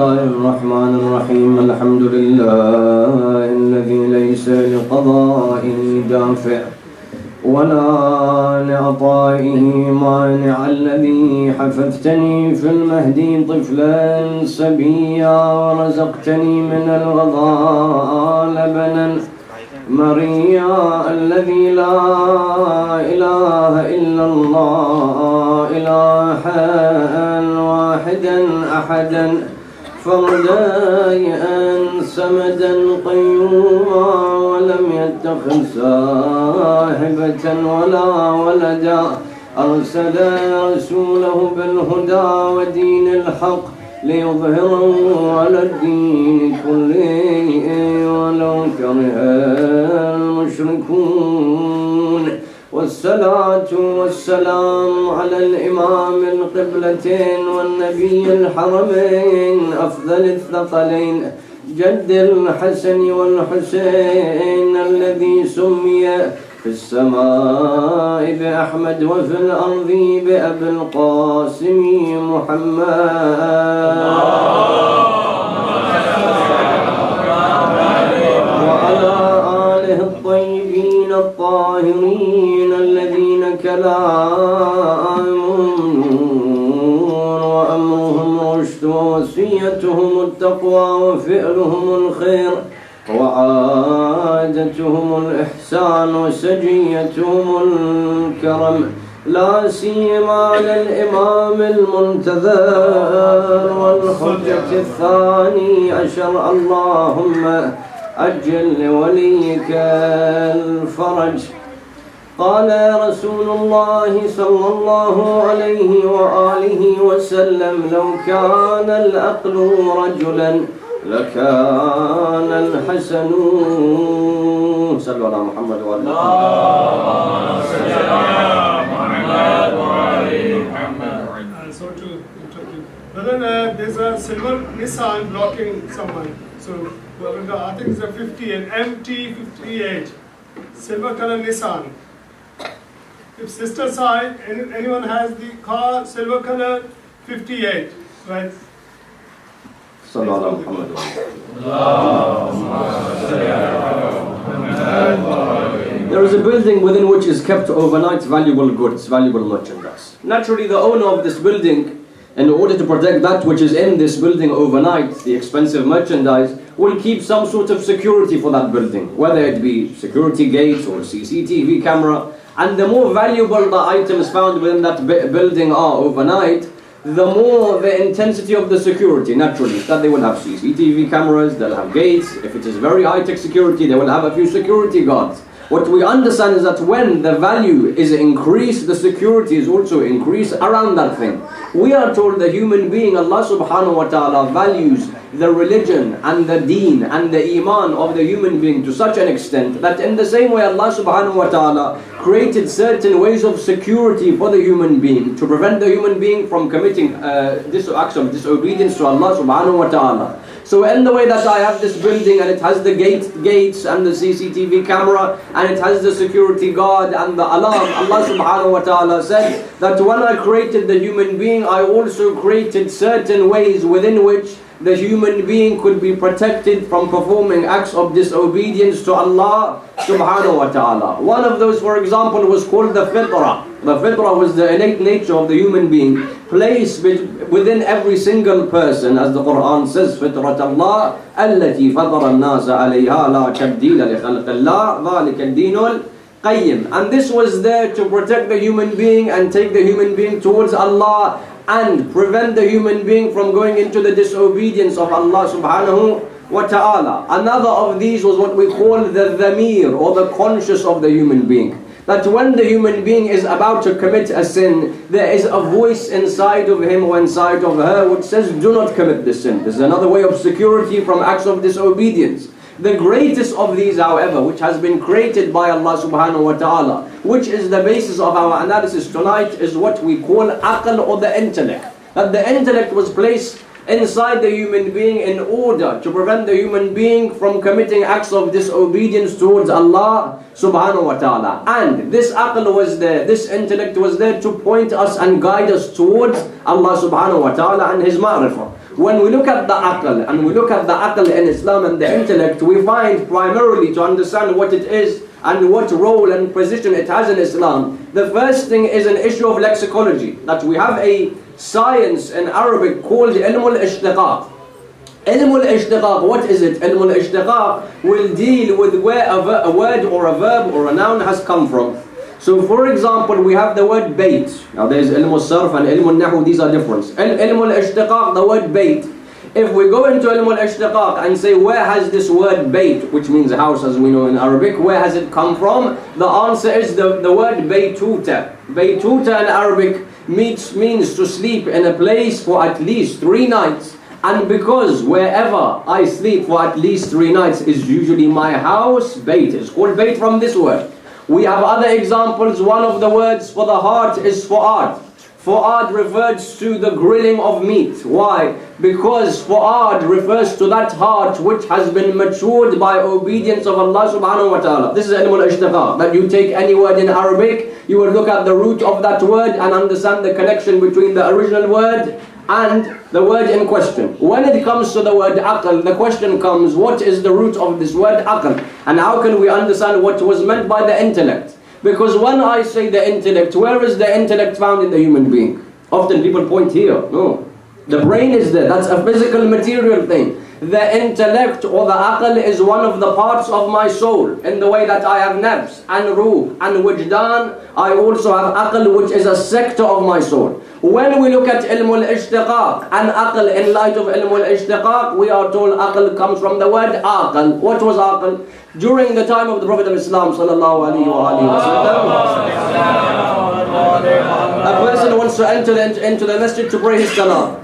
الله الرحمن الرحيم الحمد لله الذي ليس لقضائه دافع ولا لعطائه مانع الذي حفظتني في المهدي طفلا سبيا ورزقتني من الغضاء لبنا مريا الذي لا إله إلا الله إلها واحدا أحدا فردا سمدا قيوما ولم يتخذ صاحبة ولا ولدا أرسل رسوله بالهدى ودين الحق ليظهره على الدين كله ولو كره المشركون والصلاة والسلام على الإمام القبلتين والنبي الحرمين أفضل الثقلين جد الحسن والحسين الذي سمي في السماء بأحمد وفي الأرض بأبي القاسم محمد وعلى آله الطيبين الطاهرين الذين كلامهم نور وأمرهم رشد ووصيتهم التقوى وفعلهم الخير وعادتهم الإحسان وسجيتهم الكرم لا سيما على الإمام المنتظر والحجة الثاني عشر اللهم أجل لوليك الفرج قال رسول الله صلى الله عليه وآله وسلم لو كان العقل رجلا لكان الحسن صلوا على محمد وعلى So to interrupt you, brother, there's a silver Nissan blocking someone. So I think it's a 58 MT58 silver color Nissan. If sister side anyone has the car silver color 58, right? صلوا على محمد There is a building within which is kept overnight valuable goods, valuable merchandise. Naturally, the owner of this building, in order to protect that which is in this building overnight, the expensive merchandise, will keep some sort of security for that building, whether it be security gates or CCTV camera. And the more valuable the items found within that building are overnight, the more the intensity of the security, naturally, that they will have CCTV cameras, they'll have gates. If it is very high-tech security, they will have a few security guards. What we understand is that when the value is increased, the security is also increased around that thing. We are told the human being, Allah subhanahu wa ta'ala values the religion and the deen and the iman of the human being to such an extent that in the same way Allah subhanahu wa ta'ala created certain ways of security for the human being to prevent the human being from committing acts of disobedience to Allah subhanahu wa ta'ala. So in the way that I have this building and it has the gates and the CCTV camera and it has the security guard and the alarm, Allah subhanahu wa ta'ala said that when I created the human being, I also created certain ways within which the human being could be protected from performing acts of disobedience to Allah subhanahu wa ta'ala. One of those, for example, was called the fitrah. The fitrah was the innate nature of the human being, placed within every single person, as the Quran says, فِطْرَةَ اللَّهِ الَّتِي فَطَرَ النَّاسَ عَلَيْهَا لَا تَبْدِيلَ لِخَلْقِ اللَّهِ ذَلِكَ الدِّينُ الْقَيِّمُ. And this was there to protect the human being and take the human being towards Allah and prevent the human being from going into the disobedience of Allah subhanahu wa ta'ala. Another of these was what we call the dhamir, or the conscious of the human being. That when the human being is about to commit a sin, there is a voice inside of him or inside of her which says, do not commit this sin. This is another way of security from acts of disobedience. The greatest of these, however, which has been created by Allah subhanahu wa ta'ala, which is the basis of our analysis tonight, is what we call aql, or the intellect. That the intellect was placed inside the human being in order to prevent the human being from committing acts of disobedience towards Allah subhanahu wa ta'ala. And this aql was there, this intellect was there to point us and guide us towards Allah subhanahu wa ta'ala and His ma'rifah. When we look at the aql and we look at the aql in Islam and the intellect, we find primarily to understand what it is and what role and position it has in Islam. The first thing is an issue of lexicology, that we have a science in Arabic called ilm al-ishtiqaq. Ilm al-ishtiqaq, what is it? Ilm al-ishtiqaq will deal with where a word or a verb or a noun has come from. So for example, we have the word bait. Now there's ilm al-sarf and ilm al-nahu, these are different. Ilm al-ishtiqaq, the word bait. If we go into ilm al-ishtiqaq and say, where has this word bait, which means house as we know in Arabic, where has it come from? The answer is the word baytuta. Baytuta in Arabic means to sleep in a place for at least 3 nights. And because wherever I sleep for at least 3 nights is usually my house, bait is called bait from this word. We have other examples. One of the words for the heart is fu'ad. Fu'ad refers to the grilling of meat. Why? Because fu'ad refers to that heart which has been matured by obedience of Allah subhanahu wa ta'ala. This is ilm al-ishtiqaq, that you take any word in Arabic, you will look at the root of that word and understand the connection between the original word and the word in question. When it comes to the word aql, the question comes, what is the root of this word aql? And how can we understand what was meant by the intellect? Because when I say the intellect, where is the intellect found in the human being? Often people point here. No. The brain is there. That's a physical, material thing. The intellect or the aql is one of the parts of my soul. In the way that I have nafs and ruh and wujdan, I also have aql, which is a sector of my soul. When we look at ilm al-ishtiqaq and aql in light of ilm al-ishtiqaq, we are told aql comes from the word aql. What was aql? During the time of the Prophet of Islam sallallahu alaihi wasallam, a person wants to enter into the masjid to pray his salah.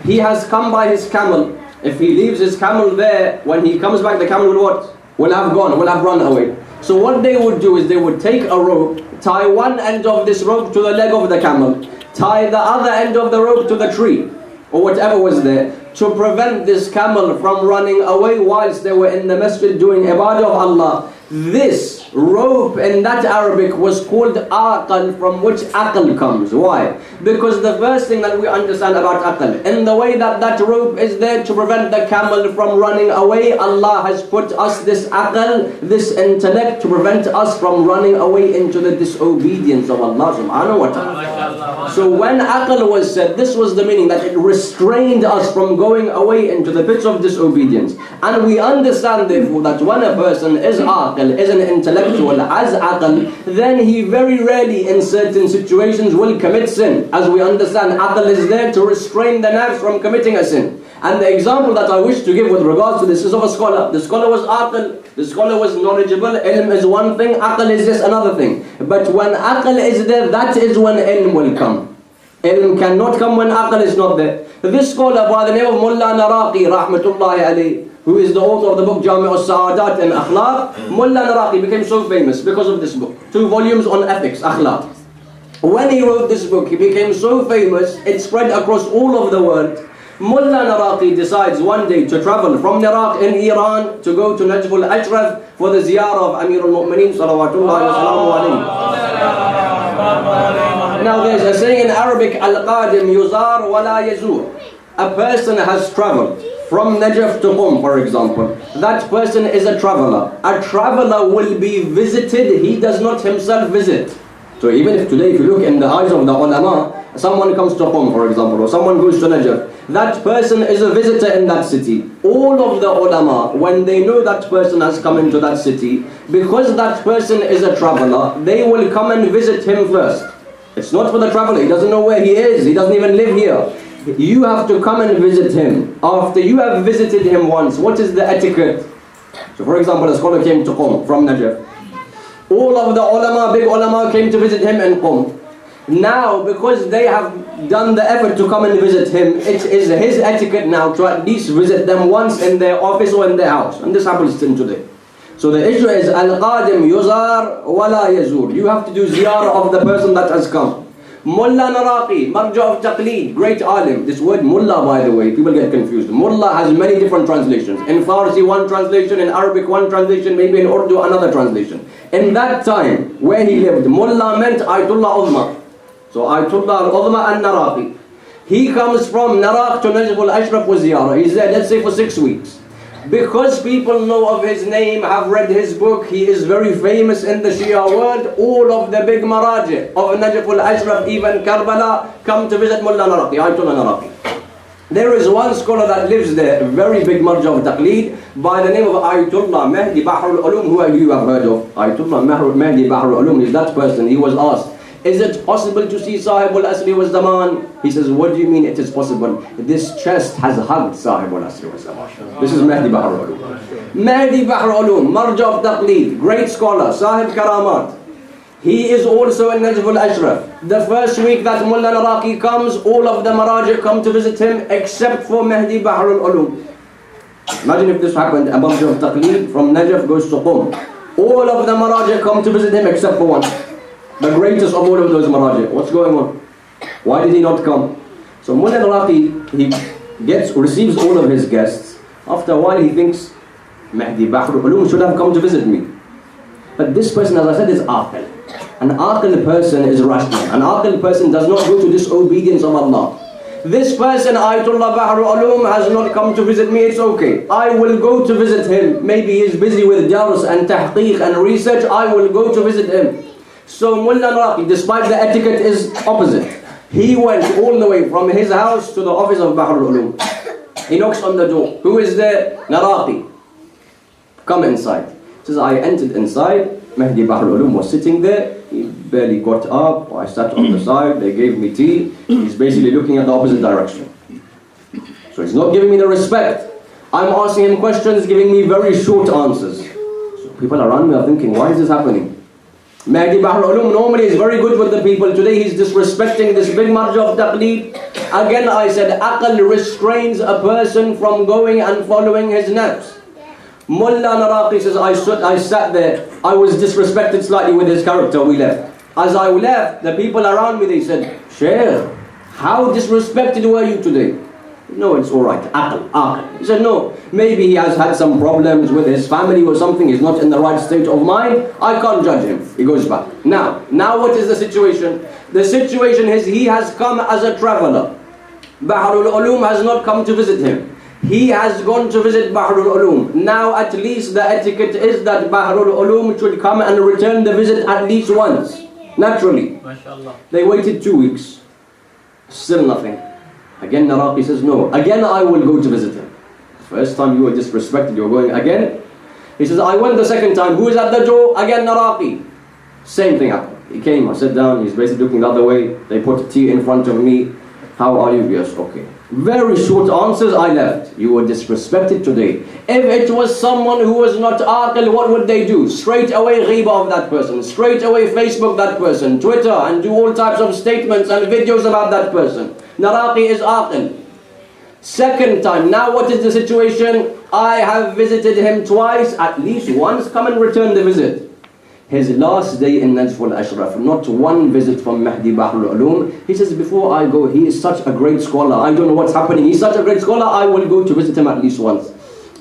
He has come by his camel. If he leaves his camel there, when he comes back, the camel will what? Will have gone, will have run away. So what they would do is they would take a rope, tie one end of this rope to the leg of the camel, tie the other end of the rope to the tree, or whatever was there, to prevent this camel from running away whilst they were in the masjid doing ibadah of Allah. This rope in that Arabic was called aql, from which aql comes. Why? Because the first thing that we understand about aql, in the way that that rope is there to prevent the camel from running away, Allah has put us this aql, this intellect, to prevent us from running away into the disobedience of Allah subhanahu wa ta'ala. So when aql was said, this was the meaning, that it restrained us from going away into the pits of disobedience. And we understand therefore that when a person is aql, is an intellectual, has aql, then he very rarely in certain situations will commit sin. As we understand, aql is there to restrain the nafs from committing a sin. And the example that I wish to give with regards to this is of a scholar. The scholar was aql, the scholar was knowledgeable. Ilm is one thing, aql is just another thing. But when aql is there, that is when ilm will come. Ilm cannot come when aql is not there. This scholar by the name of Mullah Naraqi, rahmatullahi alayhi, who is the author of the book Jami' al-Sa'adat and Akhlaq, Mullah Naraqi became so famous because of this book. 2 volumes on ethics, Akhlaq. When he wrote this book, he became so famous, it spread across all of the world. Mullah Naraqi decides one day to travel from Iraq in Iran to go to Najf al-Ashraf for the ziyarah of Amir al-Mu'mineen salawatullahi wa salamu alayhi. Now there's a saying in Arabic, al-qadim yuzar wa la yazur. A person has traveled from Najaf to Qum, for example. That person is a traveler. A traveler will be visited, he does not himself visit. So even if today, if you look in the eyes of the ulama, someone comes to Qum, for example, or someone goes to Najaf, that person is a visitor in that city. All of the ulama, when they know that person has come into that city, because that person is a traveler, they will come and visit him first. It's not for the traveler, he doesn't know where he is, he doesn't even live here. You have to come and visit him. After you have visited him once, what is the etiquette? So for example, a scholar came to Qum from Najaf. All of the ulama, big ulama, came to visit him in Qum. Now, because they have done the effort to come and visit him, it is his etiquette now to at least visit them once in their office or in their house. And this happens still today. So the issue is, al-qadim yuzar wa la yazur. You have to do ziyarah of the person that has come. Mullah Naraqi, Marja of Taqleed, great alim. This word mullah, by the way, people get confused. Mullah has many different translations. In Farsi, one translation. In Arabic, one translation. Maybe in Urdu, another translation. In that time, where he lived, mullah meant Ayatullah Uzma. So Ayatullah Uzma and Naraqi. He comes from Naraq to Najaf al-Ashraf wa ziyarah. He's there, let's say, for 6 weeks. Because people know of his name, have read his book, he is very famous in the Shia world. All of the big maraji of Najaf al-Ashraf, even Karbala, come to visit Mullah Naraqi, Ayatollah Naraqi. There is one scholar that lives there, a very big marja of taqleed, by the name of Ayatollah Mehdi Bahr al-Ulum, who you have heard of. Ayatollah Mehdi Bahr al-Ulum is that person. He was asked, is it possible to see Sahib al-Asri wa Zaman? He says, what do you mean it is possible? This chest has hugged Sahib al-Asri wa Zaman. This is Mehdi Bahr al-Ulum. Mehdi Bahr al-Ulum, Marja of Taqleed, great scholar, Sahib Karamat. He is also in Najaf al-Ashraf. The first week that Mullah Naraqi comes, all of the Maraji come to visit him except for Mehdi Bahr al-Ulum. Imagine if this happened, a Marja of Taqleed from Najaf goes to Qum. All of the Maraji come to visit him except for one. The greatest of all of those Maraji. What's going on? Why did he not come? So Mullah Naraqi, he receives all of his guests. After a while he thinks, Mehdi Bahr al-Ulum should have come to visit me. But this person, as I said, is aqil. An aqil person is rational. An aqil person does not go to disobedience of Allah. This person, Ayatollah Bahr al-Ulum, has not come to visit me, it's okay. I will go to visit him. Maybe he's busy with dars and tahqiq and research, I will go to visit him. So Mullah Naraqi, despite the etiquette, is opposite. He went all the way from his house to the office of Bahr al-Ulum. He knocks on the door. Who is there? Naraqi. Come inside. He says, I entered inside. Mehdi Bahr al-Ulum was sitting there. He barely got up. I sat on the side. They gave me tea. He's basically looking at the opposite direction. So he's not giving me the respect. I'm asking him questions, giving me very short answers. So people around me are thinking, why is this happening? Mehdi Bahr al-Ulum normally is very good with the people. Today he's disrespecting this big marja of taqleed. Again I said, aql restrains a person from going and following his nafs. Mullah Naraqi says, I sat there, I was disrespected slightly with his character, we left. As I left, the people around me, they said, Shaykh, how disrespected were you today? No, it's alright, aql. He said, no, maybe he has had some problems with his family or something, he's not in the right state of mind, I can't judge him. He goes back. Now what is the situation? The situation is he has come as a traveler. Bahr al-Ulum has not come to visit him. He has gone to visit Bahr al-Ulum. Now at least the etiquette is that Bahr al-Ulum should come and return the visit at least once. Naturally. MashaAllah. They waited 2 weeks. Still nothing. Again Naraqi says, no. Again I will go to visit him. First time you were disrespected, you're going again? He says, I went the second time. Who is at the door? Again Naraqi. Same thing happened. He came, I sat down, he's basically looking the other way. They put tea in front of me. How are you? Yes, okay. Very short answers, I left. You were disrespected today. If it was someone who was not aqil, what would they do? Straight away ghiba of that person. Straight away Facebook that person. Twitter, and do all types of statements and videos about that person. Naraqi is aqil. Second time, now what is the situation? I have visited him twice, at least once, come and return the visit. His last day in Najaf al-Ashraf, not one visit from Mehdi Bahr al-Ulum. He says, before I go, he is such a great scholar. I don't know what's happening. He's such a great scholar, I will go to visit him at least once.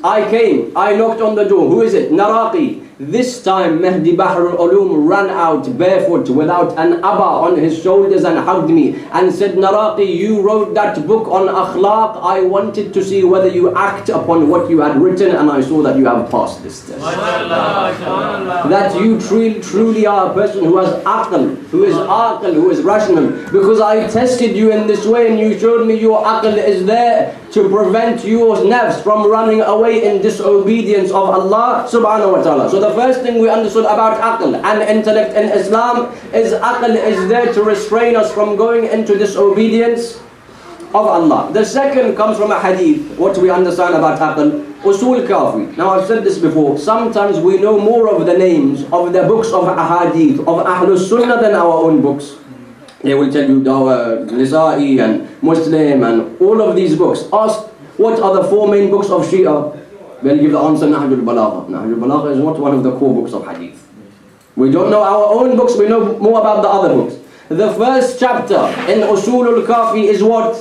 I came, I knocked on the door. Who is it? Naraqi. This time Mehdi Bahr al-Ulum ran out barefoot without an abba on his shoulders and hugged me and said, Naraqi, you wrote that book on akhlaq. I wanted to see whether you act upon what you had written, and I saw that you have passed this test. That you truly are a person who has aql, who is rational. Because I tested you in this way and you showed me your aql is there to prevent your nafs from running away in disobedience of Allah subhanahu wa ta'ala. So the first thing we understood about aql and intellect in Islam is aql is there to restrain us from going into disobedience of Allah. The second comes from a hadith. What we understand about aql? Usul kafi. Now I've said this before. Sometimes we know more of the names of the books of ahadith, of Ahlus Sunnah than our own books. They will tell you Nisa'i and Muslim and all of these books. Ask, what are the 4 main books of Shia? They'll give the answer, Nahjul Balagha. Nahjul Balagha is not one of the core books of hadith. We don't know our own books, we know more about the other books. The first chapter in Usulul Kafi is what?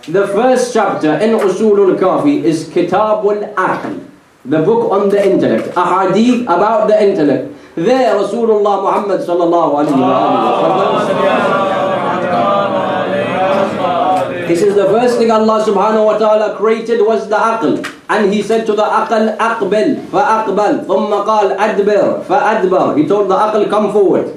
The first chapter in Usulul Kafi is Kitabul Aql, the book on the intellect, ahadith about the intellect. There Rasulullah Muhammad sallallahu alayhi wa sallam, he says the first thing Allah subhanahu wa ta'ala created was the aql. And he said to the aql, aqbil, fa'aqbal, thumma qal adbir, fa'adbar. He told the aql, come forward.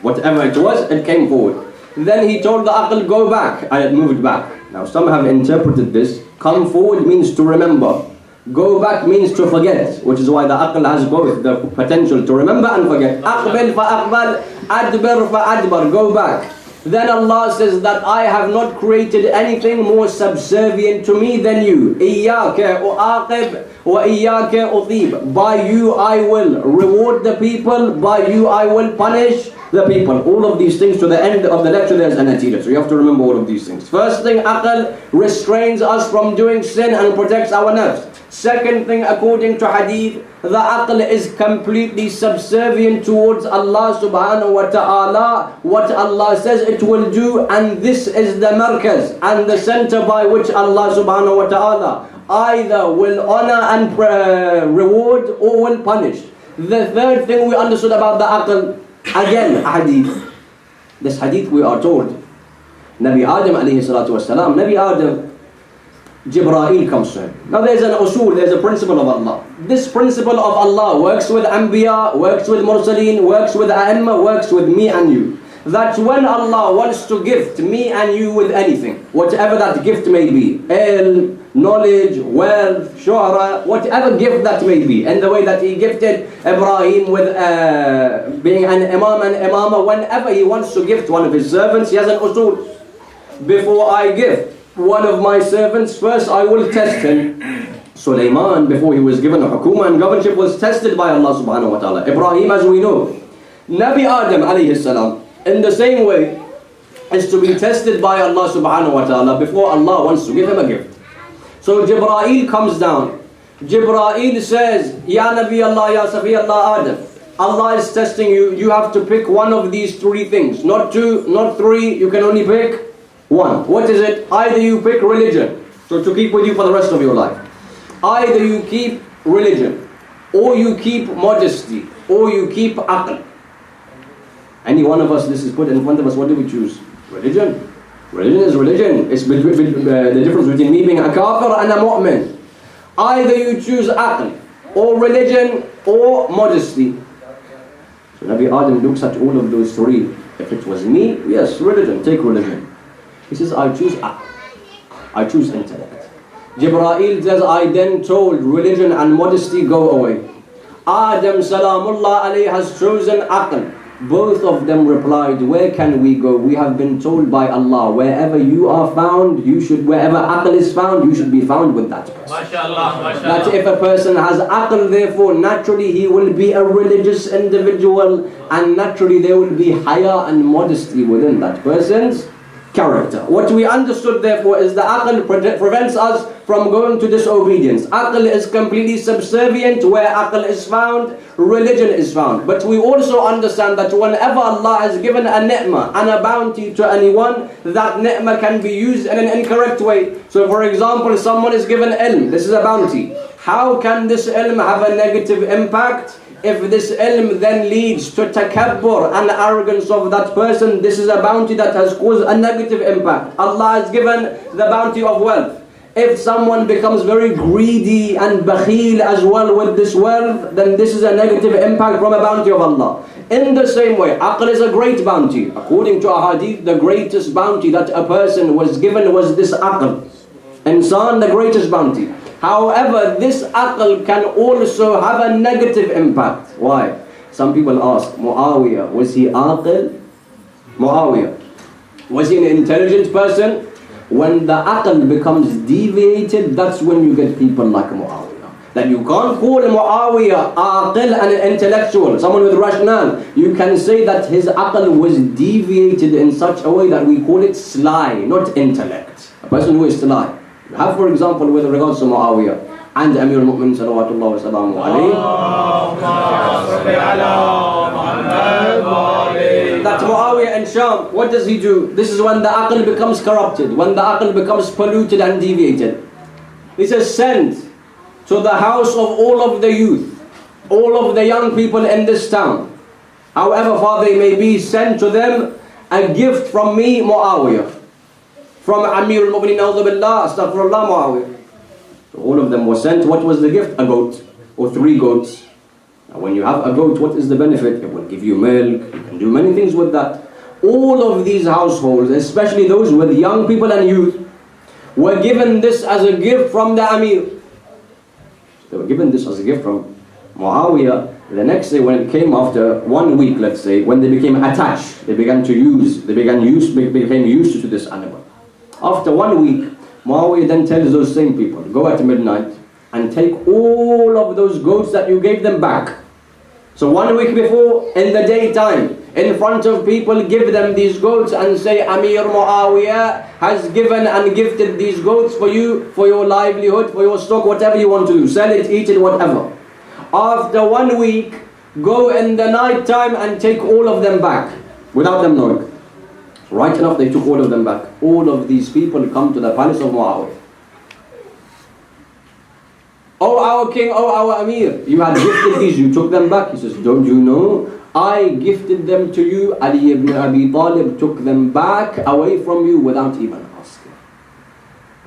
Whatever it was, it came forward. Then he told the aql, go back, and it moved back. Now some have interpreted this, come forward means to remember. Go back means to forget, which is why the aql has both the potential to remember and forget. Aqbil fa'aqbal, adbir fa'adbar, go back. Then Allah says that I have not created anything more subservient to me than you. Iyaka u'aqib wa iyaka uthib. By you I will reward the people, by you I will punish the people. All of these things to the end of the lecture there's an natija. So you have to remember all of these things. First thing, aql restrains us from doing sin and protects our nafs. Second thing, according to hadith, the aql is completely subservient towards Allah subhanahu wa ta'ala. What Allah says it will do, and this is the markaz and the center by which Allah subhanahu wa ta'ala either will honor and reward or will punish. The third thing we understood about the aql, again hadith. This hadith we are told, Nabi Adam alayhi salatu wasalam, Nabi Adam, Jibreel comes to him. Now there's an usul, there's a principle of Allah. This principle of Allah works with Anbiya, works with Mursaleen, works with A'imma, works with me and you. That when Allah wants to gift me and you with anything, whatever that gift may be, ilm, knowledge, wealth, shuhra, whatever gift that may be, and the way that He gifted Ibrahim with being an imam and imama, whenever He wants to gift one of His servants, He has an usul. Before I gift one of my servants, first I will test him. Sulaiman, before he was given a hukuma and governorship, was tested by Allah subhanahu wa ta'ala. Ibrahim, as we know. Nabi Adam alayhi salam, in the same way, is to be tested by Allah subhanahu wa ta'ala before Allah wants to give him a gift. So Jibreel comes down. Jibreel says, Ya Nabi Allah, Ya Safi Allah Adam, Allah is testing you. You have to pick one of these three things. Not two, not three, you can only pick one. What is it? Either you pick religion, so to keep with you for the rest of your life. Either you keep religion, or you keep modesty, or you keep aql. Any one of us, this is put in front of us, what do we choose? Religion. Religion is religion. It's the difference between me being a kafir and a mu'min. Either you choose aql, or religion, or modesty. So Nabi Adam looks at all of those three. If it was me, yes, religion, take religion. He says, I choose aql. I choose intellect. Jibreel says, I then told religion and modesty go away. Adam salamullah alayhi has chosen aql. Both of them replied, where can we go? We have been told by Allah, wherever you are found, you should, wherever aql is found, you should be found with that person. MashaAllah, MashaAllah. That if a person has aql, therefore naturally he will be a religious individual, and naturally there will be haya and modesty within that person's character. What we understood therefore is the aql prevents us from going to disobedience. Aql is completely subservient. Where aql is found, religion is found. But we also understand that whenever Allah has given a ni'mah and a bounty to anyone, that ni'mah can be used in an incorrect way. So for example, someone is given ilm, this is a bounty. How can this ilm have a negative impact? If this ilm then leads to takabbur and arrogance of that person, this is a bounty that has caused a negative impact. Allah has given the bounty of wealth. If someone becomes very greedy and bakhil as well with this wealth, then this is a negative impact from a bounty of Allah. In the same way, aql is a great bounty. According to a hadith, the greatest bounty that a person was given was this aql. Insan, the greatest bounty. However, this aql can also have a negative impact. Why? Some people ask, Muawiyah, was he aql? Muawiyah, was he an intelligent person? When the aql becomes deviated, that's when you get people like Muawiyah. That you can't call Muawiyah aql and an intellectual, someone with rationale. You can say that his aql was deviated in such a way that we call it sly, not intellect. A person who is sly. You have, for example, with regards to Muawiyah and Amir al-Mu'min salawatullah wa salamu alayhi, that Muawiyah and Sham, what does he do? This is when the aql becomes corrupted, when the aql becomes polluted and deviated. He says, send to the house of all of the youth, all of the young people in this town, however far they may be, send to them a gift from me, Muawiyah. From Amir al-Mu'mineen, A'udhu Billah, Astaghfirullah, Muawiyah. So all of them were sent. What was the gift? A goat, or 3 goats. Now when you have a goat, what is the benefit? It will give you milk, you can do many things with that. All of these households, especially those with young people and youth, were given this as a gift from the Amir. They were given this as a gift from Muawiyah. The next day, when it came after 1 week, let's say, when they became attached, they became used to this animal. After 1 week, Muawiyah then tells those same people, go at midnight and take all of those goats that you gave them back. So 1 week before, in the daytime, in front of people, give them these goats and say, Amir Muawiyah has given and gifted these goats for you, for your livelihood, for your stock, whatever you want to do. Sell it, eat it, whatever. After 1 week, go in the night time and take all of them back, without them knowing. Right enough, they took all of them back. All of these people come to the palace of Muawiyah. Oh our king, oh our Amir, you had gifted these, you took them back. He says, don't you know? I gifted them to you. Ali ibn Abi Talib took them back away from you without even asking.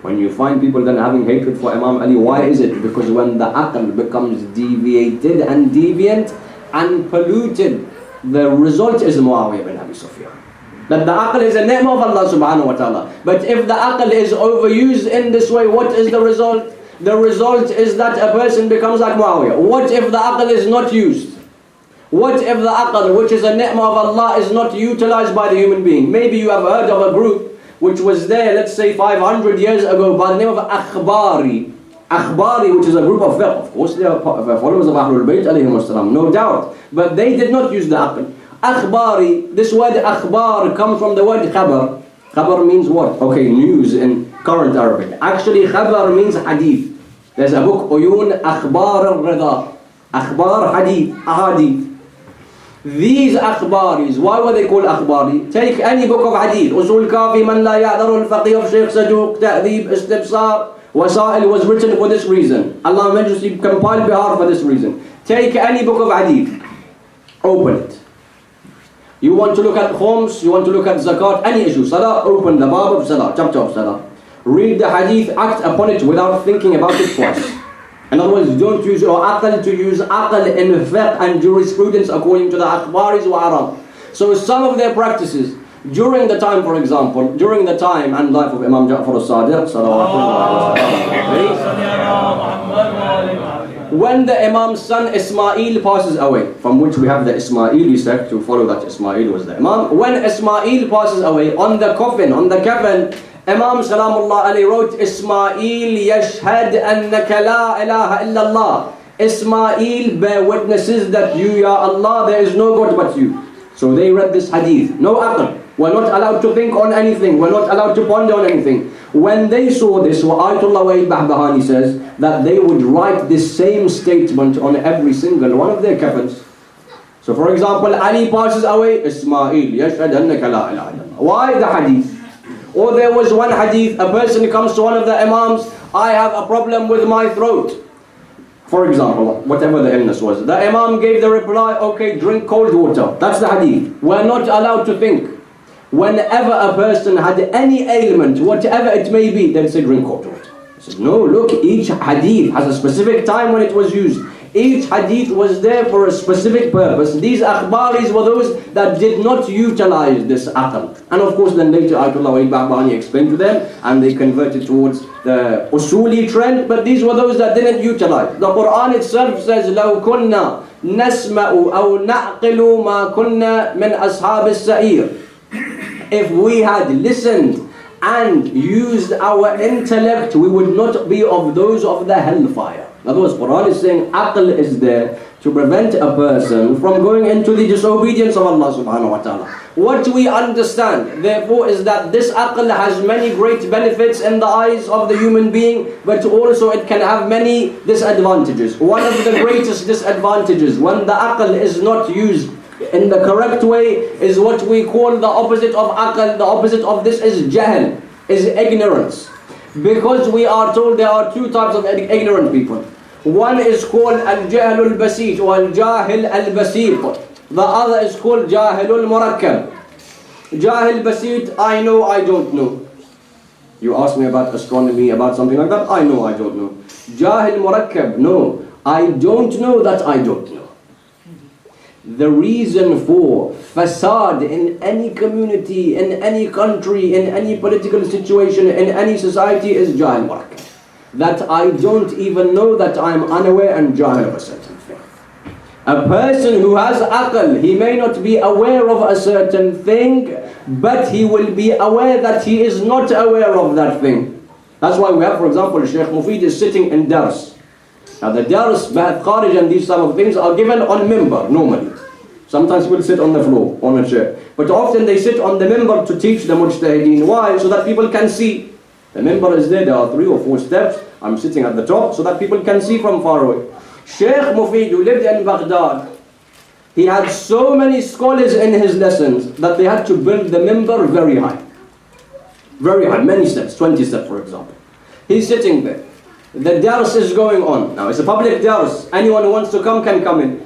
When you find people then having hatred for Imam Ali, why is it? Because when the aql becomes deviated and deviant and polluted, the result is Muawiyah bin Abi Sufyan. That the aql is a ni'mah of Allah subhanahu wa ta'ala. But if the aql is overused in this way, what is the result? The result is that a person becomes like Muawiyah. What if the aql is not used? What if the aql, which is a ni'mah of Allah, is not utilized by the human being? Maybe you have heard of a group which was there, let's say 500 years ago, by the name of Akhbari. Akhbari, which is a group of fiqh. Of course, they are followers of Ahlul Bayt, alayhim as-salam, no doubt. But they did not use the aql. Akhbari, this word akhbar comes from the word khabar. Khabar means what? Okay, news in current Arabic. Actually, khabar means hadith. There's a book, Uyun Akhbar al-Rida. Akhbar, hadith, ahadith. These akhbaris, why were they called akhbari? Take any book of hadith. Usul Kafi, Man La Ya'daru al-Faqih of Shaykh Saduq, Ta'dhib, Istibsar, Wasail was written for this reason. Allah Majesty compiled Bihar for this reason. Take any book of hadith. Open it. You want to look at khums, you want to look at zakat, any issue, salah, open the bab of salah, chapter of salah. Read the hadith, act upon it without thinking about it twice. In other words, don't use your aql to use aql in fiqh and jurisprudence according to the akhbaris wa Arab. So some of their practices, during the time, for example, during the time and life of Imam Ja'far al-Sadiq, when the Imam's son Ismail passes away, from which we have the Ismaili sect to follow that Ismail was the Imam. When Ismail passes away, on the coffin, on the kafan, Imam Salamullah Ali wrote, Ismail yashhad annaka la ilaha illallah. Ismail bear witnesses that you, Ya Allah, there is no God but you. So they read this hadith. No aql. We're not allowed to think on anything. We're not allowed to ponder on anything. When they saw this, Ayatollah Wahid Bahbahani says that they would write this same statement on every single one of their kafans. So for example, Ali passes away, Ismail yashhad annaka la ilaha illallah. Why the hadith? Or there was one hadith, a person comes to one of the imams, I have a problem with my throat. For example, whatever the illness was. The imam gave the reply, okay, drink cold water. That's the hadith. We're not allowed to think. Whenever a person had any ailment, whatever it may be, they'd say drink cold water. I said, no, look, each hadith has a specific time when it was used. Each hadith was there for a specific purpose. These akhbaris were those that did not utilize this aql. And of course then later Ayatollah Wahid Bahbahani explained to them and they converted towards the usuli trend, but these were those that didn't utilize. The Quran itself says, لَوْ كُنَّا نَسْمَأُ أَوْ نَعْقِلُ مَا كُنَّا مِنْ أَصْحَابِ السَّعِيرِ. If we had listened and used our intellect, we would not be of those of the hellfire. In other words, Quran is saying aql is there to prevent a person from going into the disobedience of Allah subhanahu wa ta'ala. What we understand, therefore, is that this aql has many great benefits in the eyes of the human being, but also it can have many disadvantages. One of the greatest disadvantages, when the aql is not used in the correct way is what we call the opposite of aql. The opposite of this is jahl, is ignorance. Because we are told there are two types of ignorant people. One is called al-jahl al-basit or al-jahil al-basit. The other is called jahil al-murakkab. Jahil basit, I know, I don't know. You ask me about astronomy, about something like that, I know, I don't know. Jahil murakkab, no, I don't know that I don't know. The reason for fasad in any community, in any country, in any political situation, in any society is jahil murakkab. That I don't even know, that I'm unaware and jahil of a certain thing. A person who has aql, he may not be aware of a certain thing, but he will be aware that he is not aware of that thing. That's why we have, for example, Sheikh Mufid is sitting in dars. Now the dars, Ba'ath Kharij and these type of things are given on mimbar normally. Sometimes people sit on the floor, on a chair. But often they sit on the mimbar to teach the mujtahideen. Why? So that people can see. The mimbar is there are 3 or 4 steps. I'm sitting at the top so that people can see from far away. Sheikh Mufid, who lived in Baghdad, he had so many scholars in his lessons that they had to build the mimbar very high. Very high, many steps, 20 steps for example. He's sitting there. The dars is going on. Now it's a public dars. Anyone who wants to come can come in.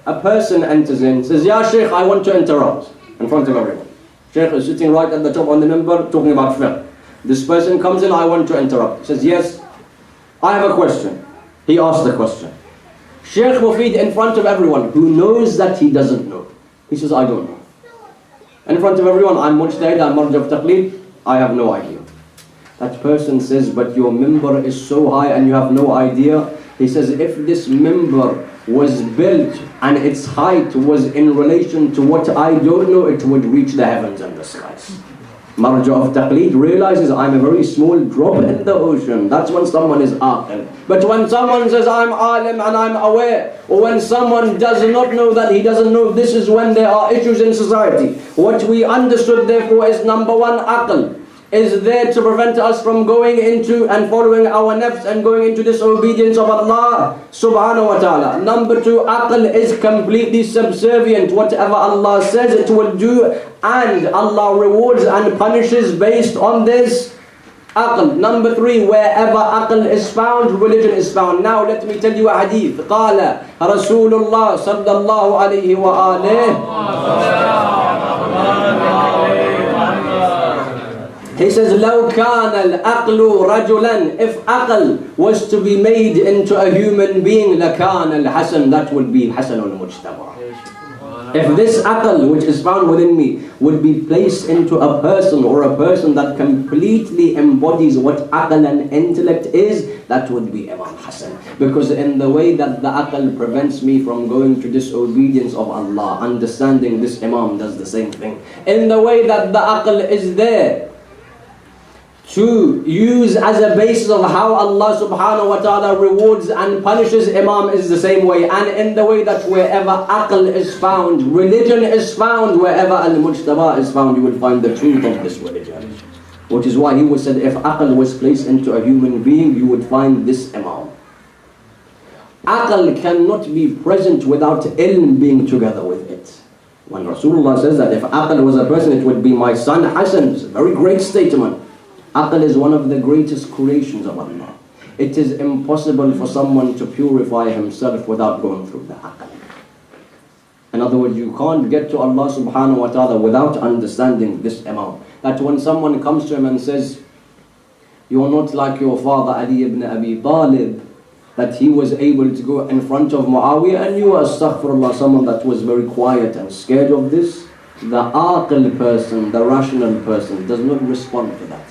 A person enters in, says, Ya Sheikh, I want to interrupt in front of everyone. Sheikh is sitting right at the top on the mimbar talking about fiqh. This person comes in, I want to interrupt. He says, yes, I have a question. He asks the question. Sheikh Mufid in front of everyone who knows that he doesn't know. He says, I don't know. In front of everyone, I'm mujtahid, I'm marj of taqleed, I have no idea. That person says, but your mimbar is so high and you have no idea. He says, if this mimbar was built and its height was in relation to what I don't know, it would reach the heavens and the skies. Marja of taqleed realizes I'm a very small drop in the ocean. That's when someone is aqil. But when someone says I'm alim and I'm aware, or when someone does not know that he doesn't know, this is when there are issues in society. What we understood therefore is number one, aql is there to prevent us from going into and following our nafs and going into disobedience of Allah subhanahu wa ta'ala. Number two, aql is completely subservient. Whatever Allah says it will do, and Allah rewards and punishes based on this aql. Number three, wherever aql is found, religion is found. Now let me tell you a hadith. قال رسول الله صلى الله عليه وآله. He says, لو كان العقل رجلا, if aql was to be made into a human being, لكان الحسن, that would be حسن المجتمع. If this aql which is found within me would be placed into a person, or a person that completely embodies what aql and intellect is, that would be Imam Hassan. Because in the way that the aql prevents me from going to disobedience of Allah, understanding this Imam does the same thing. In the way that the aql is there to use as a basis of how Allah subhanahu wa ta'ala rewards and punishes, Imam is the same way. And in the way that wherever aql is found, religion is found. Wherever al-mujtaba is found, you will find the truth of this religion. Which is why he was said, if aql was placed into a human being, you would find this Imam. Aql cannot be present without ilm being together with it. When Rasulullah says that if aql was a person, it would be my son Hassan. It's a very great statement. Aql is one of the greatest creations of Allah. It is impossible for someone to purify himself without going through the aql. In other words, you can't get to Allah subhanahu wa ta'ala without understanding this Imam. That when someone comes to him and says, you're not like your father Ali ibn Abi Talib, that he was able to go in front of Muawiyah, and you are, astaghfirullah, someone that was very quiet and scared of this. The aql person, the rational person, does not respond to that.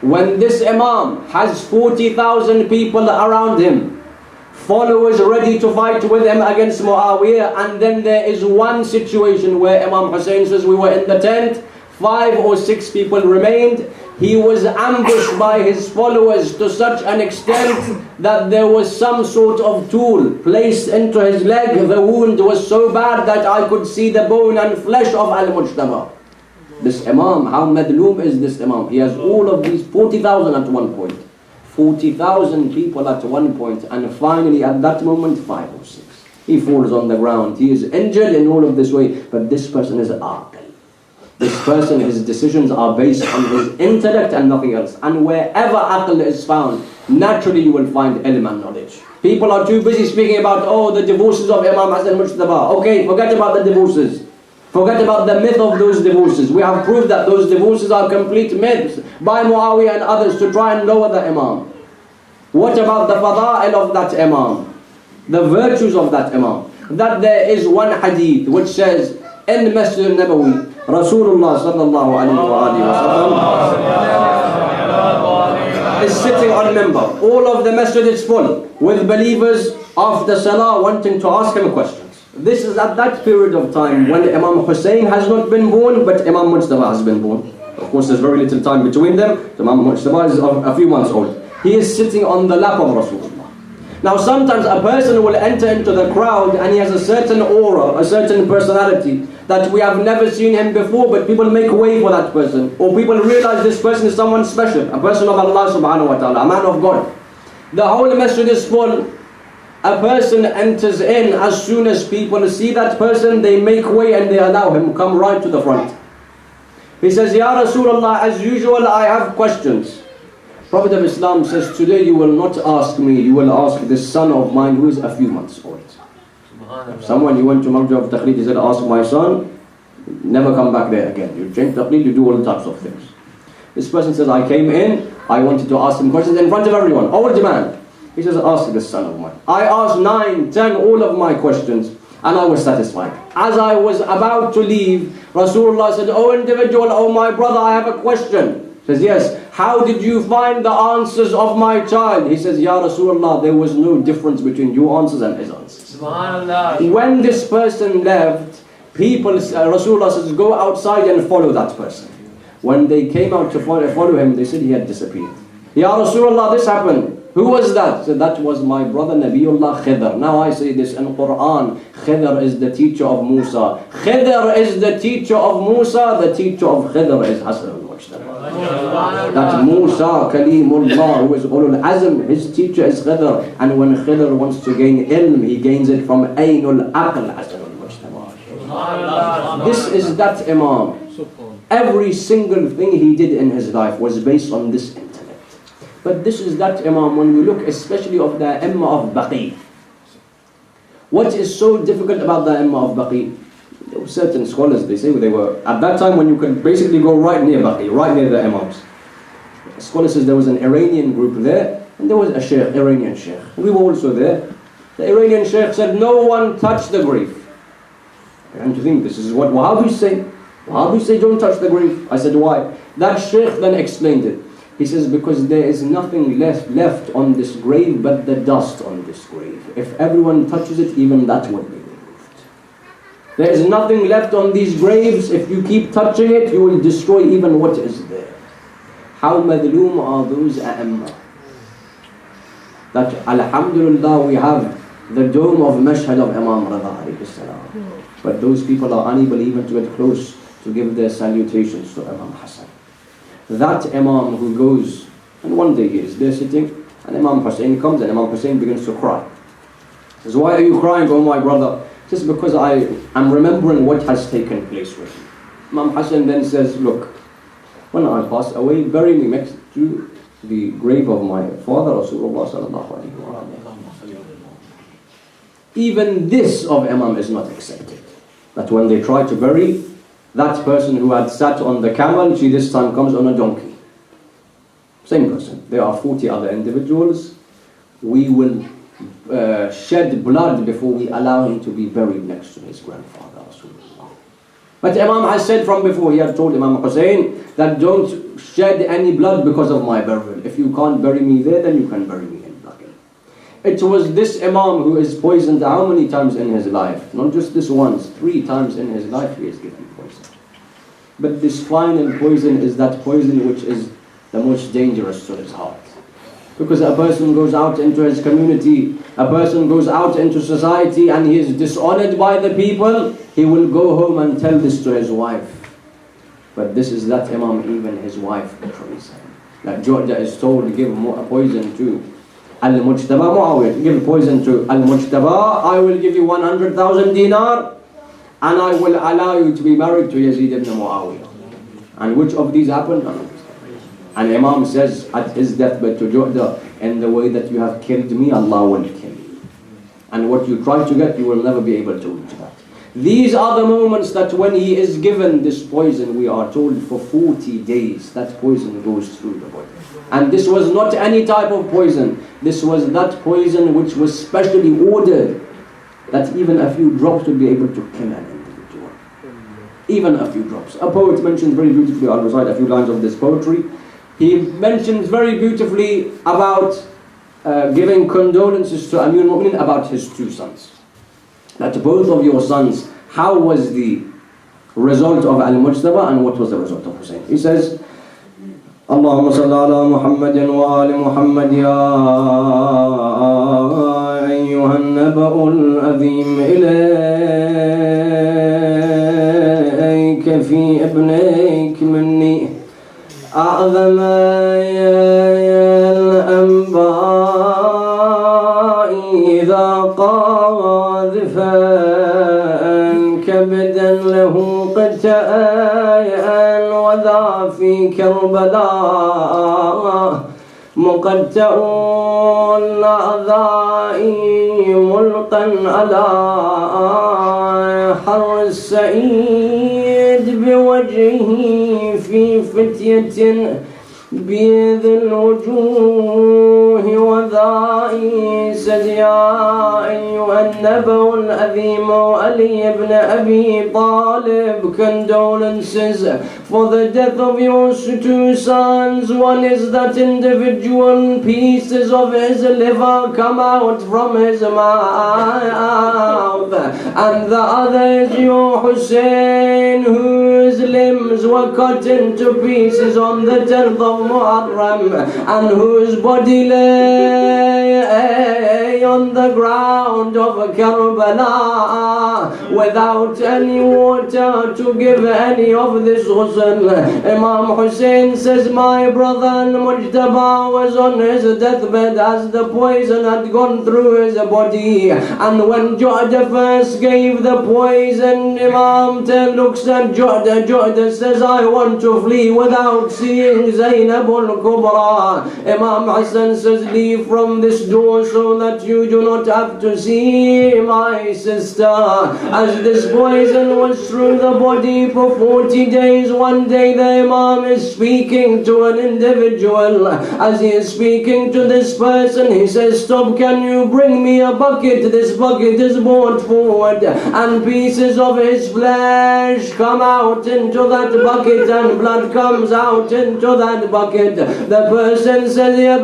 When this Imam has 40,000 people around him, followers ready to fight with him against Muawiyah, and then there is one situation where Imam Hussein says, we were in the tent, 5 or 6 people remained. He was ambushed by his followers to such an extent that there was some sort of tool placed into his leg. The wound was so bad that I could see the bone and flesh of Al-Mujtaba. This Imam, how madloom is this Imam? He has all of these 40,000 at one point. 40,000 people at one point, and finally at that moment 5 or 6. He falls on the ground. He is injured in all of this way. But this person is aqil. This person, his decisions are based on his intellect and nothing else. And wherever aql is found, naturally you will find ilm and knowledge. People are too busy speaking about, oh, the divorces of Imam Hassan Mujtaba. Okay, forget about the divorces. Forget about the myth of those divorces. We have proved that those divorces are complete myths by Muawiyah and others to try and lower the Imam. What about the fada'il of that Imam? The virtues of that Imam? That there is one hadith which says, in Masjid al-Nabawi, Rasulullah sallallahu alayhi wa sallam is sitting on member. All of the masjid is full with believers after salah wanting to ask him questions. This is at that period of time when Imam Hussein has not been born, but Imam Mujtaba has been born. Of course, there's very little time between them. Imam Mujtaba is a few months old. He is sitting on the lap of Rasulullah. Now sometimes a person will enter into the crowd and he has a certain aura, a certain personality that we have never seen him before, but people make way for that person. Or people realize this person is someone special, a person of Allah subhanahu wa ta'ala, a man of God. The whole masjid is full. A person enters in, as soon as people see that person, they make way and they allow him come right to the front. He says, Ya Rasulullah, as usual I have questions. Prophet of Islam says, today you will not ask me, you will ask this son of mine who is a few months old. Someone, you went to Marja of Taqleed, he said, ask my son, never come back there again. You change Taqleed, you do all types of things. This person says, I came in, I wanted to ask him questions in front of everyone, old man. He says, ask this son of mine. I asked 9, 10, all of my questions, and I was satisfied. As I was about to leave, Rasulullah said, oh individual, oh my brother, I have a question. He says, yes. How did you find the answers of my child? He says, Ya Rasulullah, there was no difference between your answers and his answers. SubhanAllah. When this person left, people, Rasulullah says, go outside and follow that person. When they came out to follow him, they said he had disappeared. Ya Rasulullah, this happened. Who was that? He said, that was my brother Nabiullah Khidr. Now I say this in Quran. Khidr is the teacher of Musa. Khidr is the teacher of Musa. The teacher of Khidr is Hassan al-Mujtaba. That Musa, Kalimullah, who is Ulul Azm, his teacher is Khidr. And when Khidr wants to gain ilm, he gains it from Aynul Aql, Hassan al-Mujtaba. This is that Imam. Every single thing he did in his life was based on this intellect. But this is that Imam, when we look especially of the Imam of Baqi. What is so difficult about the Imam of Baqi? There were certain scholars, they say they were, at that time when you could basically go right near Baqi, right near the Imams. A scholar says there was an Iranian group there, and there was a sheikh, Iranian sheikh. We were also there. The Iranian sheikh said, no one touch the grave. And to think this is what Wahhabis say. Wahhabis say don't touch the grave. I said why? That sheikh then explained it. He says, because there is nothing left on this grave but the dust on this grave. If everyone touches it, even that will be removed. There is nothing left on these graves. If you keep touching it, you will destroy even what is there. How madloom are those a'imma? That alhamdulillah we have the dome of Mashhad of Imam Rada alayhi salam. But those people are unable even to get close to give their salutations to Imam Hassan. That Imam who goes, and one day he is there sitting, and Imam Hussein comes and Imam Hussein begins to cry. He says, why are you crying, oh my brother? He says, because I am remembering what has taken place with me. Imam Hassan then says, look, when I pass away, bury me next to the grave of my father, Rasulullah sallallahu alayhi wa sallam. Even this of Imam is not accepted. That when they try to bury that person who had sat on the camel, she this time comes on a donkey. Same person. There are 40 other individuals. We will shed blood before we allow him to be buried next to his grandfather, Rasulullah. But Imam has said from before, he had told Imam Hussein that don't shed any blood because of my burial. If you can't bury me there, then you can bury me in Baqi. It was this Imam who is poisoned how many times in his life? Not just this once, 3 times in his life he is given poison. But this final poison is that poison which is the most dangerous to his heart. Because a person goes out into his community, a person goes out into society and he is dishonored by the people, he will go home and tell this to his wife. But this is that Imam, even his wife betrays him. That Georgia is told to give more poison to Al-Mujtaba Muawiyah. Give poison to Al-Mujtaba, I will give you 100,000 dinar, and I will allow you to be married to Yazid ibn Muawiyah. And which of these happened? And Imam says at his deathbed to Ju'da, in the way that you have killed me, Allah will kill you. And what you try to get, you will never be able to reach that. These are the moments that when he is given this poison, we are told for 40 days, that poison goes through the body. And this was not any type of poison. This was that poison which was specially ordered, that even a few drops would be able to kill an individual. Even a few drops. A poet mentions very beautifully, I'll recite a few lines of this poetry. He mentions very beautifully about giving condolences to Amir al-Mu'minin about his two sons. That both of your sons, how was the result of Al-Mujtaba and what was the result of Hussein? He says, Allahumma salli ala Muhammadin wa ali Muhammad ya ayyuhan naba'ul azim ilayka fi ibnayk minni أعظم الأنباء إذا قاذفا كبدا له قتاء وذا في كربلاء مقتأ الأعداء ملقا على حر السعيد بوجهه في فتية بيض الوجوه وذائي سجيا أيها النبأ العظيم علي بن أبي طالب, condolences for the death of your two sons. One is that individual, pieces of his liver come out from his mouth, and the other is your Hussein, whose limbs were cut into pieces on the 10th of Muharram, and whose body lay on the ground of Karbala without any water to give any of this ghusl. Imam Hussein says, my brother Al-Mujtaba was on his deathbed as the poison had gone through his body, and when Ju'da first gave the poison, Imam looks at Ju'da. Ju'da says, I want to flee without seeing Zainab al-Kubra. Imam Hassan says, leave from this door so that you do not have to see my sister. As this poison was through the body for 40 days, one day the Imam is speaking to an individual. As he is speaking to this person, he says, stop, can you bring me a bucket? This bucket is brought forward, and pieces of his flesh come out into that bucket, and blood comes out into that bucket. The person says, Ya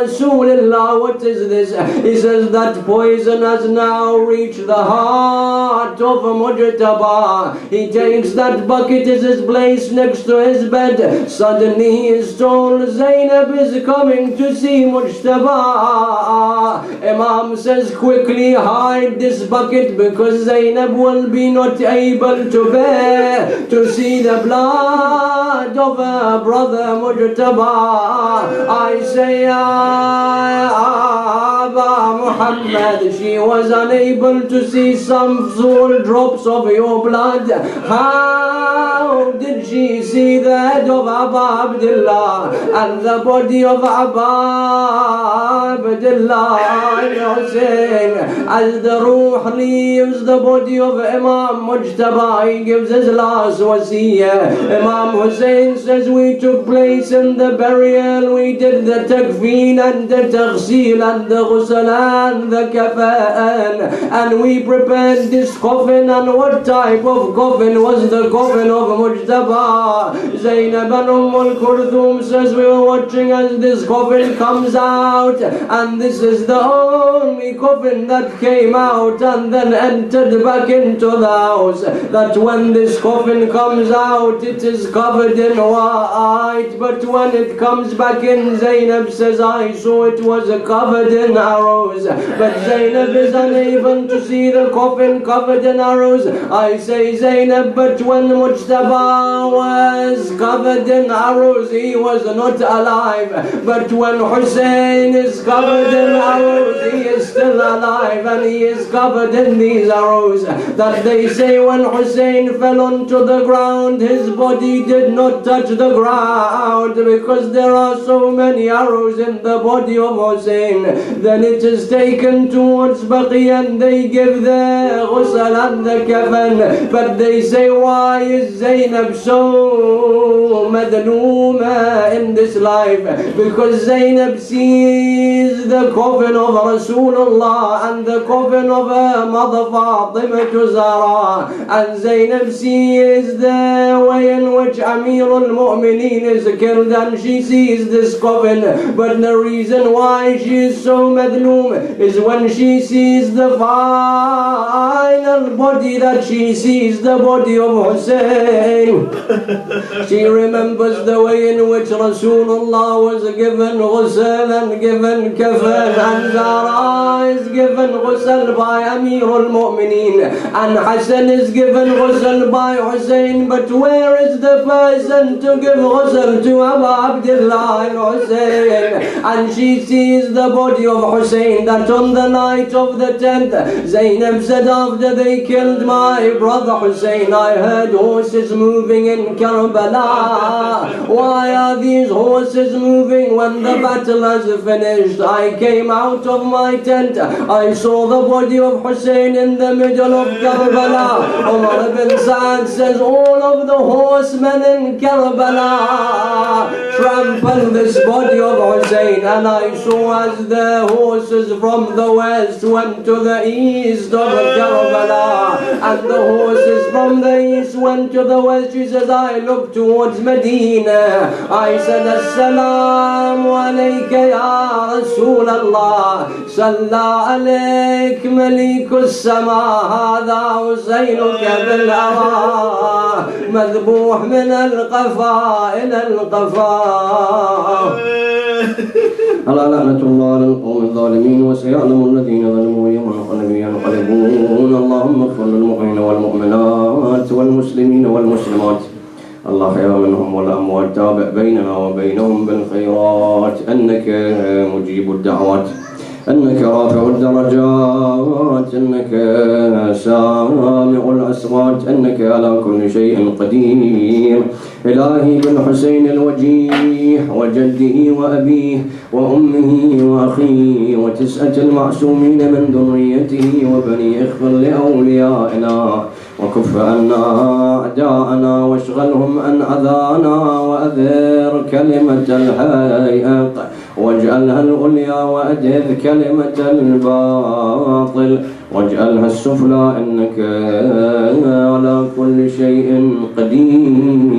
Rasulullah, what is this? He says, that poison has now reached the heart of Mujtaba. He takes that bucket as his place next to his bed. Suddenly he is told, Zainab is coming to see Mujtaba. Imam says, quickly hide this bucket, because Zainab will be not able to bear to see the blood of her brother Mujtaba. I say, Aba Muhammad, she was unable to see some small drops of your blood. How did she see the head of Aba Abdullah and the body of Aba Abdullah? You're saying, as the Ruh leaves the body of Imam Mujtaba, he gives his last wasiyah. Imam Hussein says, we took place in the burial, we did the takfeen and the taghsil and the ghusl and the kafan, and we prepared this coffin. And what type of coffin was the coffin of Mujtaba? Zainab and al-Kulthum says, we were watching as this coffin comes out, and this is the only coffin that came out and then entered back into the house. That when this coffin comes out, it is covered in white, but but when it comes back in, Zainab says, I saw it was covered in arrows. But Zainab is unable to see the coffin covered in arrows. I say, Zainab, but when Mujtaba was covered in arrows, he was not alive. But when Hussein is covered in arrows, he is still alive, and he is covered in these arrows. That they say when Hussein fell onto the ground, his body did not touch the ground, because there are so many arrows in the body of Hussein. Then it is taken towards Baqi and they give the ghusl and the kafan. But they say, why is Zainab so madlooma in this life? Because Zainab sees the coffin of Rasulullah and the coffin of her mother Fatima Zahra, and Zainab sees the way in which Amir al-Mu'mineen is killed, and she sees this coffin. But the reason why she is so madloom is when she sees the final body, that she sees the body of Hussein. She remembers the way in which Rasulullah was given ghusl and given kafan, and Zahra is given ghusl by Amir al-Mu'mineen, and Hassan is given ghusl by Hussein. But where is the person to give ghusl to Abu Abdullah al-Hussein? And she sees the body of Hussein, that on the night of the 10th, Zainab said, after they killed my brother Hussein, I heard horses moving in Karbala. Why are these horses moving when the battle has finished? I came out of my tent, I saw the body of Hussein in the middle of Karbala. Umar ibn Sa'd says, all of the horsemen in Karbala trampled this body of Hussein, and I saw as the horses from the west went to the east of Karbala, and the horses from the east went to the west. She says, I looked towards Medina. I said, Assalamu alayka ya Rasul Allah, Salla alayk Malik as-sama, hadha Husaynuka bil-ara, madbuh min al-qafa ila al-qafa. ألا لعنة الله على القوم الظالمين وسيعلم الذين ظلموا يوم ينقلبون. اللهم اغفر للمؤمنين والمؤمنات والمسلمين والمسلمات الأحياء منهم والأموات، تابع بيننا وبينهم بالخيرات، أنك مجيب الدعوات، أنك رافع الدرجات، أنك سامع الأصوات، أنك على كل شيء قدير. إلهي بالحسين الوجيح وجده وأبيه وأمه وأخيه وتسعة المعصومين من ذريته وبني، اغفر لأوليائنا وكف عنا أعداءنا واشغلهم عن أذانا، وأذر كلمة الحق واجعلها العليا، وأجهذ كلمة الباطل واجعلها السفلى، إنك على كل شيء قدير.